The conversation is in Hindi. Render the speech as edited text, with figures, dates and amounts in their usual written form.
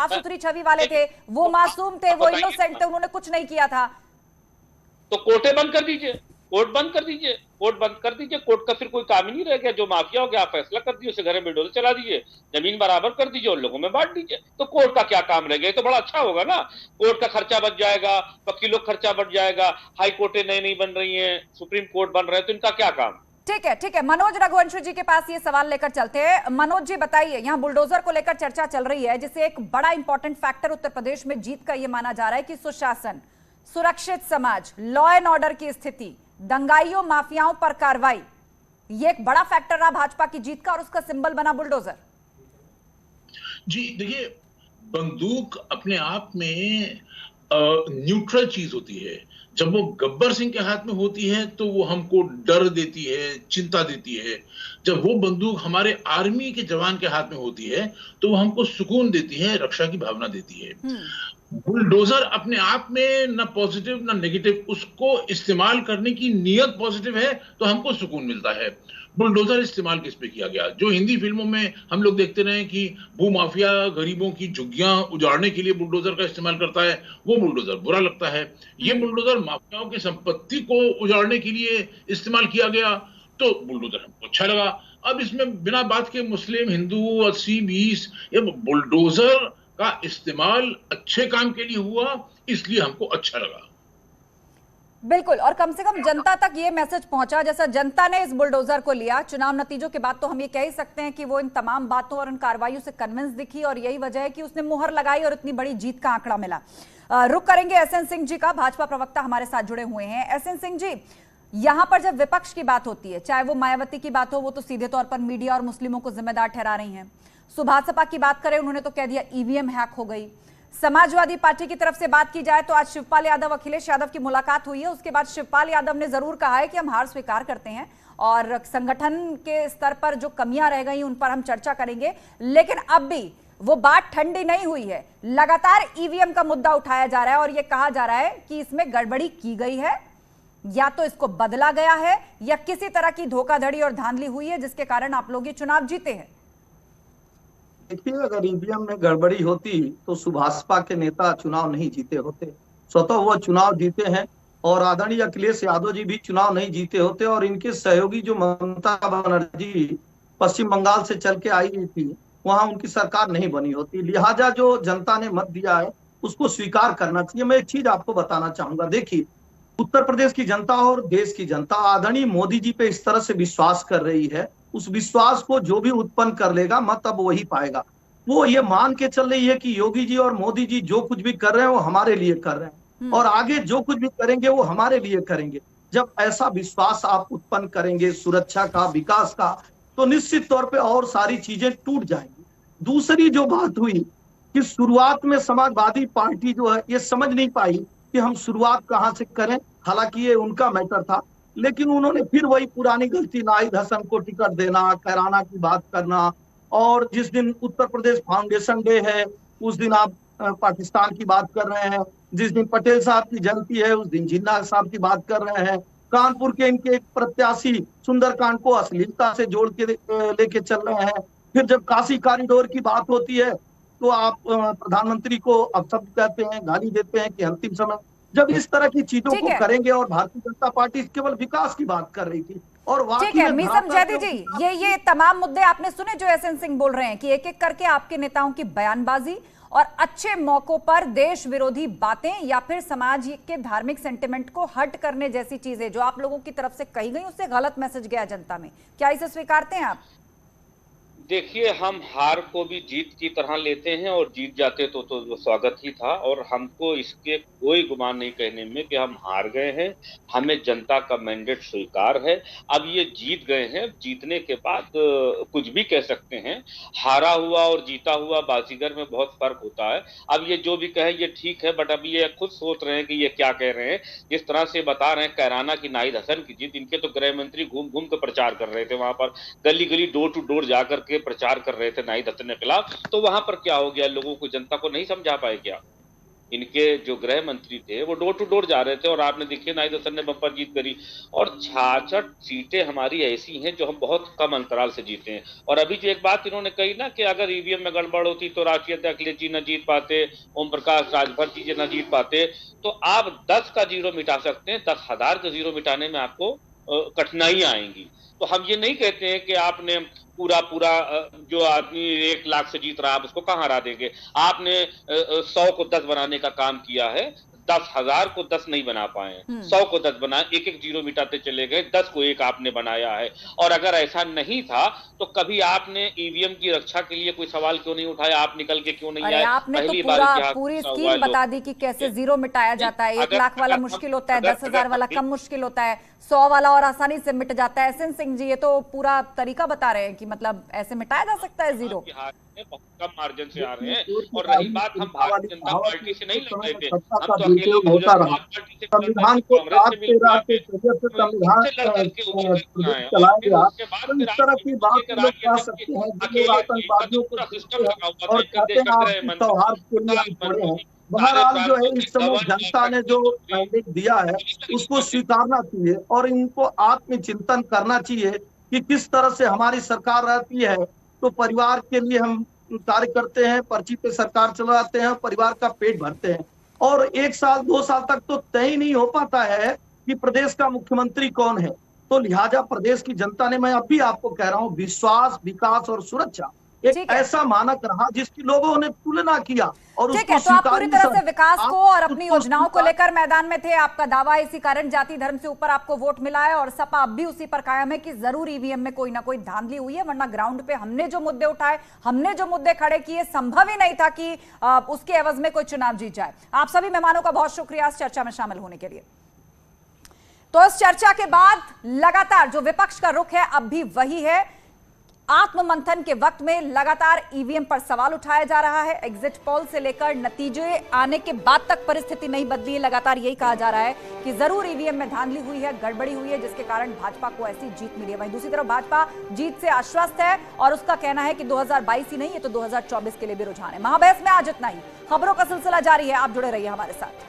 साफ सुथरी छवि वाले थे, वो मासूम थे, वो इनोसेंट थे, उन्होंने कुछ नहीं किया था। तो कोर्टें बंद कर दीजिए, कोर्ट बंद कर दीजिए, कोर्ट बंद कर दीजिए। कोर्ट का फिर कोई काम ही नहीं रह गया। जो माफिया हो गया आप फैसला कर दीजिए, उसे घर में बिल्डोजर चला दीजिए, जमीन बराबर कर दीजिए और लोगों में बांट दीजिए। तो कोर्ट का क्या काम रह गया? तो बड़ा अच्छा होगा ना। कोर्ट का खर्चा बच जाएगा, वकीलों का खर्चा बच जाएगा, हाई कोर्टें नई नई बन रही हैं, सुप्रीम कोर्ट बन रहे हैं, तो इनका क्या काम? ठीक है, ठीक है, मनोज रघुवंशी जी के पास ये सवाल लेकर चलते हैं। मनोज जी बताइए, यहाँ बुलडोजर को लेकर चर्चा चल रही है, जिससे एक बड़ा इंपॉर्टेंट फैक्टर उत्तर प्रदेश में जीत का ये माना जा रहा है कि सुशासन, सुरक्षित समाज, लॉ एंड ऑर्डर की स्थिति, दंगाइयों माफियाओं पर कार्रवाई, ये एक बड़ा फैक्टर रहा भाजपा की जीत का और उसका सिंबल बना बुलडोजर। जी देखिए, बंदूक अपने आप में न्यूट्रल चीज होती है। जब वो गब्बर सिंह के हाथ में होती है तो वो हमको डर देती है, चिंता देती है। जब वो बंदूक हमारे आर्मी के जवान के हाथ में होती है तो वो हमको सुकून देती है, रक्षा की भावना देती है। बुलडोजर अपने आप में न पॉजिटिव न नेगेटिव, उसको इस्तेमाल करने की नीयत पॉजिटिव है तो हमको सुकून मिलता है। बुलडोजर इस्तेमाल किस पे किया गया? जो हिंदी फिल्मों में हम लोग देखते रहे कि भूमाफिया गरीबों की झुग्गियां उजाड़ने के लिए बुलडोजर का इस्तेमाल करता है, वो बुलडोजर बुरा लगता है। ये बुलडोजर माफियाओं की संपत्ति को उजाड़ने के लिए इस्तेमाल किया गया तो बुलडोजर हमको अच्छा लगा। अब इसमें बिना बात के मुस्लिम, हिंदू, 80-20, ये बुलडोजर का इस्तेमाल अच्छे काम के लिए हुआ, इसलिए हमको अच्छा लगा। बिल्कुल, और कम से कम जनता तक ये मैसेज पहुंचा, जैसा जनता ने इस बुलडोजर को लिया चुनाव नतीजों के बाद, तो हम ये कह ही सकते हैं कि वो इन तमाम बातों और इन कार्रवाइयों से कन्विंस दिखी और यही वजह है कि उसने मुहर लगाई और इतनी बड़ी जीत का आंकड़ा मिला। रुक करेंगे एसएन सिंह जी का, भाजपा प्रवक्ता हमारे साथ जुड़े हुए हैं। एसएन सिंह जी, यहां पर जब विपक्ष की बात होती है, चाहे वो मायावती की बात हो, वो तो सीधे तौर पर मीडिया और मुस्लिमों को जिम्मेदार ठहरा रही हैं। सुभाषपा की बात करें, उन्होंने तो कह दिया ईवीएम हैक हो गई। समाजवादी पार्टी की तरफ से बात की जाए तो आज शिवपाल यादव, अखिलेश यादव की मुलाकात हुई है, उसके बाद शिवपाल यादव ने जरूर कहा है कि हम हार स्वीकार करते हैं और संगठन के स्तर पर जो कमियां रह गई उन पर हम चर्चा करेंगे, लेकिन अब भी वो बात ठंडी नहीं हुई है। लगातार ईवीएम का मुद्दा उठाया जा रहा है और यह कहा जा रहा है कि इसमें गड़बड़ी की गई है, या तो इसको बदला गया है या किसी तरह की धोखाधड़ी और धांधली हुई है जिसके कारण आप लोग ये चुनाव जीते हैं। देखिए, अगर ईवीएम में गड़बड़ी होती तो सुभाषपा के नेता चुनाव नहीं जीते होते। स्वतः वो चुनाव जीते हैं और आदरणीय अखिलेश यादव जी भी चुनाव नहीं जीते होते और इनके सहयोगी जो ममता बनर्जी पश्चिम बंगाल से चल के आई थी, वहां उनकी सरकार नहीं बनी होती। लिहाजा जो जनता ने मत दिया है उसको स्वीकार करना चाहिए। मैं एक चीज आपको बताना चाहूंगा, देखिए, उत्तर प्रदेश की जनता और देश की जनता आदरणीय मोदी जी पे इस तरह से विश्वास कर रही है, उस विश्वास को जो भी उत्पन्न कर लेगा मत अब वही पाएगा। वो ये मान के चल रही है कि योगी जी और मोदी जी जो कुछ भी कर रहे हैं वो हमारे लिए कर रहे हैं और आगे जो कुछ भी करेंगे वो हमारे लिए करेंगे। जब ऐसा विश्वास आप उत्पन्न करेंगे सुरक्षा का, विकास का, तो निश्चित तौर पे और सारी चीजें टूट जाएंगी। दूसरी जो बात हुई कि शुरुआत में समाजवादी पार्टी जो है ये समझ नहीं पाई कि हम शुरुआत कहाँ से करें, हालांकि ये उनका मैटर था, लेकिन उन्होंने फिर वही पुरानी गलती, नाहिद हसन को टिकट देना, कैराना की बात करना, और जिस दिन उत्तर प्रदेश फाउंडेशन डे है उस दिन आप पाकिस्तान की बात कर रहे हैं, जिस दिन पटेल साहब की जयंती है उस दिन जिन्ना साहब की बात कर रहे हैं, कानपुर के इनके एक प्रत्याशी सुंदरकांड को अश्लीलता से जोड़ के लेके चल रहे हैं। फिर जब काशी कॉरिडोर की बात होती है तो आप प्रधानमंत्री को अपशब्द कहते हैं, गाली देते हैं कि अंतिम समय। जब इस तरह की चीजों को करेंगे, और भारतीय जनता पार्टी केवल विकास की बात कर रही थी और ठीक है मीसम जैदी जी, ये तमाम मुद्दे आपने सुने जो एसएन सिंह बोल रहे हैं कि एक एक करके आपके नेताओं की बयानबाजी और अच्छे मौकों पर देश विरोधी बातें या फिर समाज के धार्मिक सेंटिमेंट को हट करने जैसी चीजें जो आप लोगों की तरफ से कही गई, उससे गलत मैसेज गया जनता में, क्या इसे स्वीकारते हैं आप? देखिए, हम हार को भी जीत की तरह लेते हैं और जीत जाते तो स्वागत ही था, और हमको इसके कोई गुमान नहीं कहने में कि हम हार गए हैं। हमें जनता का मैंडेट स्वीकार है। अब ये जीत गए हैं, जीतने के बाद कुछ भी कह सकते हैं। हारा हुआ और जीता हुआ बाजीगर में बहुत फर्क होता है। अब ये जो भी कहें ये ठीक है, बट अभी ये खुद सोच रहे हैं कि ये क्या कह रहे हैं। जिस तरह से बता रहे हैं कैराना की नाहिद हसन की जीत, इनके तो गृह मंत्री घूम घूम कर प्रचार कर रहे थे, वहां पर गली गली डोर टू डोर जाकर के प्रचार कर रहे थे नाहिद हसन के खिलाफ। तो वहां पर क्या हो गया? लोगों को, जनता को नहीं समझा पाए क्या? इनके जो गृह मंत्री थे वो डोर टू डोर जा रहे थे और आपने देखिए नायडू सर ने बम्पर जीत करी। और 66 सीटें हमारी ऐसी हैं जो हम बहुत कम अंतराल से जीते हैं। और अभी जो एक बात इन्होंने कही ना कि अगर ईवीएम में गड़बड़ होती तो राष्ट्रीय अध्यक्ष अखिलेश जी न जीत पाते, ओम प्रकाश राजभर जी न जीत पाते, तो आप 10 का जीरो मिटा सकते हैं, 10,000 का जीरो मिटाने में आपको कठिनाइयां आएंगी। तो हम ये नहीं कहते हैं कि आपने पूरा जो आदमी 1 लाख से जीत रहा है आप उसको कहां हरा देंगे। आपने 100 को 10 बनाने का काम किया है, 10,000 को 10 नहीं बना पाए, 100 को 10 बनाए, एक एक जीरो मिटाते चले गए, 10 को 1 आपने बनाया है। और अगर ऐसा नहीं था तो कभी आपने ईवीएम की रक्षा के लिए कोई सवाल क्यों नहीं उठाया, आप निकल के क्यों नहीं आए? आपने तो पूरी स्कीम बता दी कि कैसे जीरो मिटाया जाता है। 1 लाख वाला मुश्किल होता है, 10,000 वाला कम मुश्किल होता है, 100 वाला और आसानी से मिट जाता है। एसएन सिंह जी ये तो पूरा तरीका बता रहे हैं कि मतलब ऐसे मिटाया जा सकता है जीरो। बहुत कम मार्जिन से आ रहे हैं। और रही बात, हम भारतीय जनता पार्टी से नहीं लड़ रहे थे, हम तो अकेले बहुजन समाज पार्टी से, संविधान को संविधान चलाया गया। तो इस तरह की बात लोग कह सकते हैं जो आतंकवादियों को और कहते हैं आप सौहार्द के लिए खड़े हैं। बहरहाल जो है इस समय जनता ने जो मैंडेट दिया है उसको स्वीकारना चाहिए और इनको आत्मचिंतन करना चाहिए कि किस तरह से हमारी सरकार रहती है। तो परिवार के लिए हम कार्य करते हैं, पर्ची पे सरकार चलाते हैं, परिवार का पेट भरते हैं और 1 साल 2 साल तक तो तय ही नहीं हो पाता है कि प्रदेश का मुख्यमंत्री कौन है। तो लिहाजा प्रदेश की जनता ने, मैं अब भी आपको कह रहा हूं, विश्वास, विकास और सुरक्षा एक ऐसा मानक रहा जिसकी लोगों ने तुलना किया और ठीक है। तो आप पूरी तरह से विकास को और अपनी योजनाओं को लेकर मैदान में थे। आपका दावा इसी कारण जाति धर्म से ऊपर आपको वोट मिला है और सपा अब भी उसी पर कायम है कि जरूर ईवीएम में कोई ना कोई धांधली हुई है, वरना ग्राउंड पे हमने जो मुद्दे उठाए, हमने जो मुद्दे खड़े किए, संभव ही नहीं था कि उसके एवज में कोई चुनाव जीत जाए। आप सभी मेहमानों का बहुत शुक्रिया इस चर्चा में शामिल होने के लिए। तो इस चर्चा के बाद लगातार जो विपक्ष का रुख है अब भी वही है। आत्ममंथन के वक्त में लगातार ईवीएम पर सवाल उठाया जा रहा है। एग्जिट पोल से लेकर नतीजे आने के बाद तक परिस्थिति नहीं बदली है। लगातार यही कहा जा रहा है कि जरूर ईवीएम में धांधली हुई है, गड़बड़ी हुई है, जिसके कारण भाजपा को ऐसी जीत मिली है। वहीं दूसरी तरफ भाजपा जीत से आश्वस्त है और उसका कहना है कि 2022 ही नहीं, ये तो 2024 के लिए भी रुझान है। महाबहस में आज इतना ही। खबरों का सिलसिला जारी है, आप जुड़े रहिए हमारे साथ।